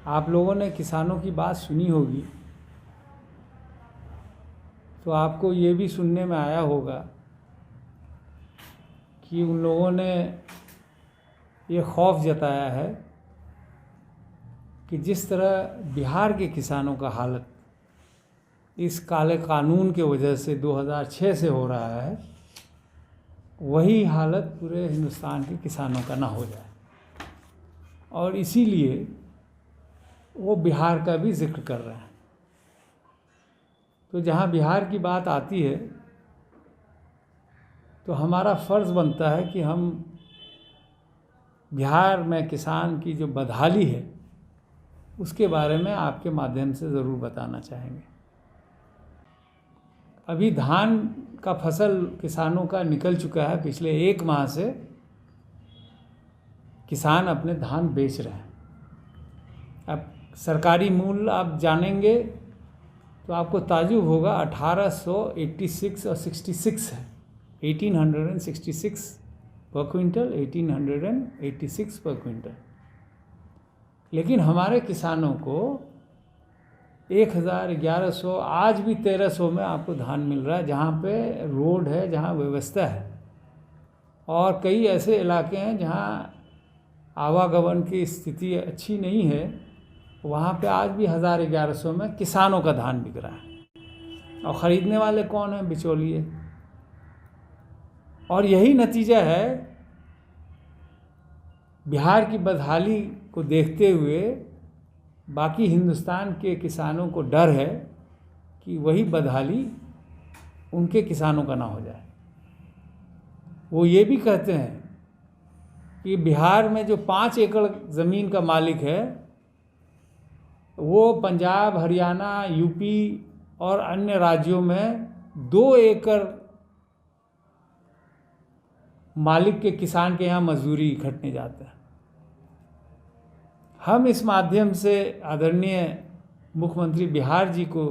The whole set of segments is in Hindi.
आप लोगों ने किसानों की बात सुनी होगी, तो आपको ये भी सुनने में आया होगा कि उन लोगों ने ये खौफ जताया है कि जिस तरह बिहार के किसानों का हालत इस काले कानून के वजह से 2006 से हो रहा है, वही हालत पूरे हिंदुस्तान के किसानों का ना हो जाए। और इसीलिए वो बिहार का भी जिक्र कर रहे हैं। तो जहाँ बिहार की बात आती है तो हमारा फ़र्ज़ बनता है कि हम बिहार में किसान की जो बदहाली है उसके बारे में आपके माध्यम से ज़रूर बताना चाहेंगे। अभी धान का फसल किसानों का निकल चुका है। पिछले 1 माह से किसान अपने धान बेच रहे हैं। अब सरकारी मूल्य आप जानेंगे तो आपको ताज्जुब होगा, 1886 और 66 है, 1866 पर क्विंटल, 1886 पर क्विंटल। लेकिन हमारे किसानों को 1000, 1100, आज भी 1300 में आपको धान मिल रहा है, जहाँ पे रोड है, जहाँ व्यवस्था है। और कई ऐसे इलाके हैं जहाँ आवागमन की स्थिति अच्छी नहीं है, वहाँ पे आज भी 1000, 1100 में किसानों का धान बिक रहा है। और ख़रीदने वाले कौन हैं? बिचौलिए। और यही नतीजा है। बिहार की बदहाली को देखते हुए बाकी हिंदुस्तान के किसानों को डर है कि वही बदहाली उनके किसानों का ना हो जाए। वो ये भी कहते हैं कि बिहार में जो 5 एकड़ ज़मीन का मालिक है, वो पंजाब, हरियाणा, यूपी और अन्य राज्यों में 2 एकड़ मालिक के किसान के यहाँ मजदूरी खटने जाते हैं। हम इस माध्यम से आदरणीय मुख्यमंत्री बिहार जी को,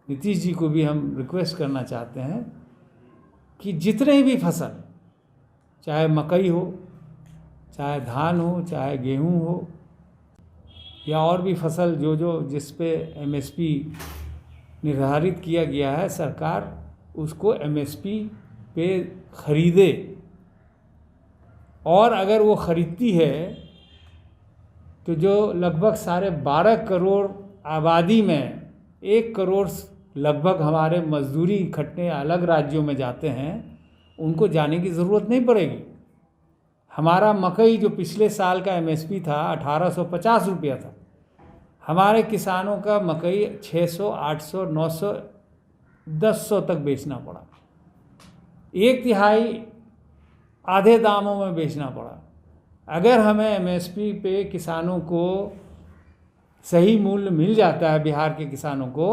नीतीश जी को भी हम रिक्वेस्ट करना चाहते हैं कि जितने भी फसल, चाहे मकई हो, चाहे धान हो, चाहे गेहूं हो, या और भी फसल जो जिस पे एमएसपी निर्धारित किया गया है, सरकार उसको एमएसपी पे ख़रीदे। और अगर वो ख़रीदती है तो जो लगभग 12.5 करोड़ आबादी में 1 करोड़ लगभग हमारे मजदूरी खटने अलग राज्यों में जाते हैं, उनको जाने की ज़रूरत नहीं पड़ेगी। हमारा मकई जो पिछले साल का एमएसपी था 1850 रुपया था, हमारे किसानों का मकई 600, 800, 900, 1100 तक बेचना पड़ा। 1/3 आधे दामों में बेचना पड़ा। अगर हमें एमएसपी पे किसानों को सही मूल्य मिल जाता है, बिहार के किसानों को,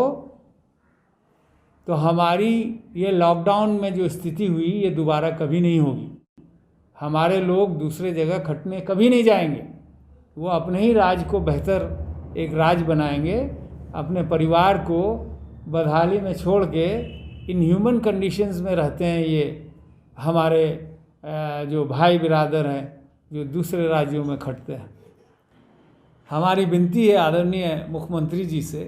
तो हमारी ये लॉकडाउन में जो स्थिति हुई ये दोबारा कभी नहीं होगी। हमारे लोग दूसरे जगह खटने कभी नहीं जाएंगे। वो अपने ही राज्य को बेहतर एक राज्य बनाएंगे। अपने परिवार को बदहाली में छोड़ के इनह्यूमन कंडीशंस में रहते हैं ये हमारे जो भाई बिरादर हैं जो दूसरे राज्यों में खटते हैं। हमारी विनती है आदरणीय मुख्यमंत्री जी से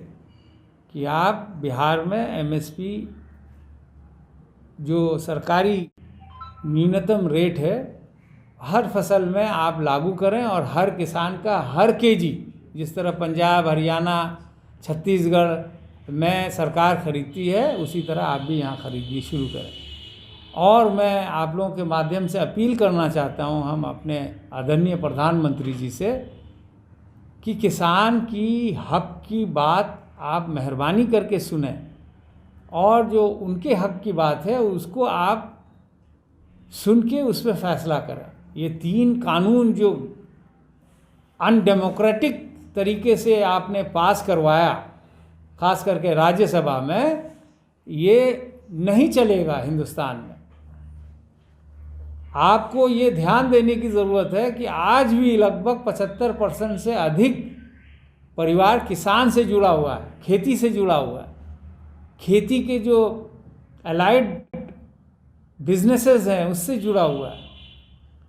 कि आप बिहार में एमएसपी जो सरकारी न्यूनतम रेट है हर फसल में आप लागू करें, और हर किसान का हर केजी, जिस तरह पंजाब, हरियाणा, छत्तीसगढ़ में सरकार खरीदती है, उसी तरह आप भी यहाँ खरीदनी शुरू करें। और मैं आप लोगों के माध्यम से अपील करना चाहता हूँ हम अपने आदरणीय प्रधानमंत्री जी से कि किसान की हक की बात आप मेहरबानी करके सुने, और जो उनके हक की बात है उसको आप सुन के उस पर फैसला करें। ये 3 कानून जो अनडेमोक्रेटिक तरीके से आपने पास करवाया, खास करके राज्यसभा में, ये नहीं चलेगा हिंदुस्तान में। आपको ये ध्यान देने की ज़रूरत है कि आज भी लगभग 75% से अधिक परिवार किसान से जुड़ा हुआ है, खेती से जुड़ा हुआ है। खेती के जो अलाइड बिजनेसेस हैं उससे जुड़ा हुआ है।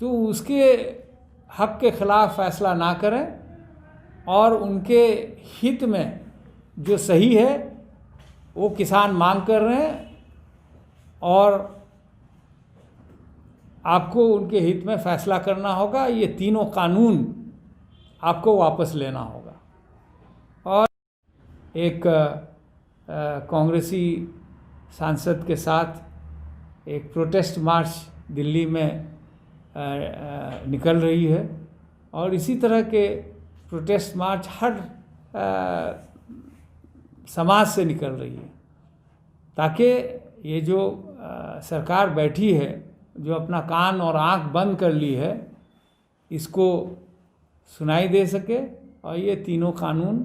तो उसके हक के ख़िलाफ़ फैसला ना करें और उनके हित में जो सही है वो किसान मांग कर रहे हैं, और आपको उनके हित में फैसला करना होगा। ये तीनों कानून आपको वापस लेना होगा। और एक कांग्रेसी सांसद के साथ एक प्रोटेस्ट मार्च दिल्ली में निकल रही है, और इसी तरह के प्रोटेस्ट मार्च हर समाज से निकल रही है, ताकि ये जो सरकार बैठी है, जो अपना कान और आंख बंद कर ली है, इसको सुनाई दे सके, और ये तीनों कानून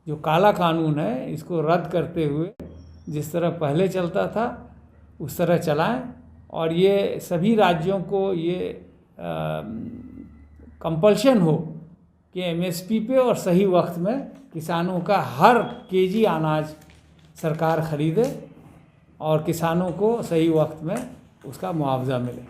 जो काला कानून है इसको रद्द करते हुए जिस तरह पहले चलता था उस तरह चलाएं, और ये सभी राज्यों को ये कंपल्शन हो कि एमएसपी पे और सही वक्त में किसानों का हर केजी अनाज सरकार खरीदे और किसानों को सही वक्त में उसका मुआवजा मिले।